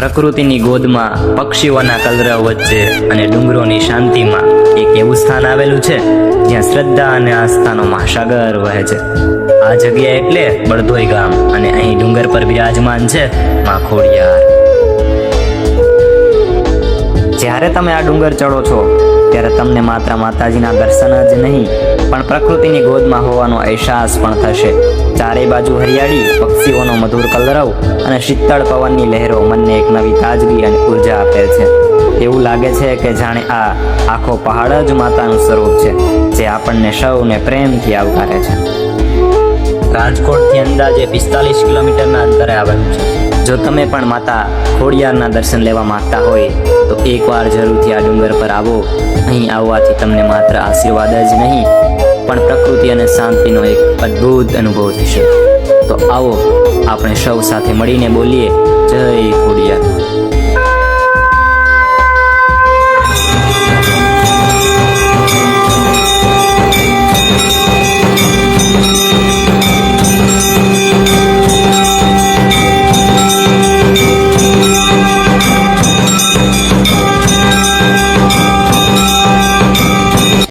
પ્રકૃતિની ગોદમાં પક્ષીઓના કલરવ વચ્ચે અને ડુંગરોની શાંતિમાં એક એવું સ્થાન આવેલું છે જ્યાં શ્રદ્ધા અને આસ્થાનો મહાસાગર વહે છે. આ જગ્યા એટલે બળદોઈ ગામ અને અહીં ડુંગર પર બિરાજમાન છે માં ખોડિયાર. જ્યારે તમે આ ડુંગર ચડો છો ત્યારે તમને માત્ર માતાજીના દર્શન જ નહીં પણ પ્રકૃતિની ગોદમાં હોવાનો અહેસાસ પણ થશે. ચારે બાજુ હરિયાળી, પક્ષીઓનો મધુર કલરવ અને શીતળ પવનની લહેરો મનને એક નવી તાજગી અને ઉર્જા આપે છે. એવું લાગે છે કે જાણે આ આખો પહાડ જ માતાનું સ્વરૂપ છે જે આપણને સૌને પ્રેમથી આવકારે છે. રાજકોટથી અંદાજે 45 કિલોમીટરના અંતરે આવેલું છે. જો તમે પણ માતા ખોડિયારના દર્શન લેવા માંગતા હોય તો એકવાર જરૂરથી આ ડુંગર પર આવો. અહીં આવવાથી તમને માત્ર આશીર્વાદ જ નહીં પણ પ્રકૃતિ અને શાંતિનો એક અદ્ભુત અનુભવ થશે. તો આવો આપણે સૌ સાથે મળીને બોલીએ જય ખોડિયાર.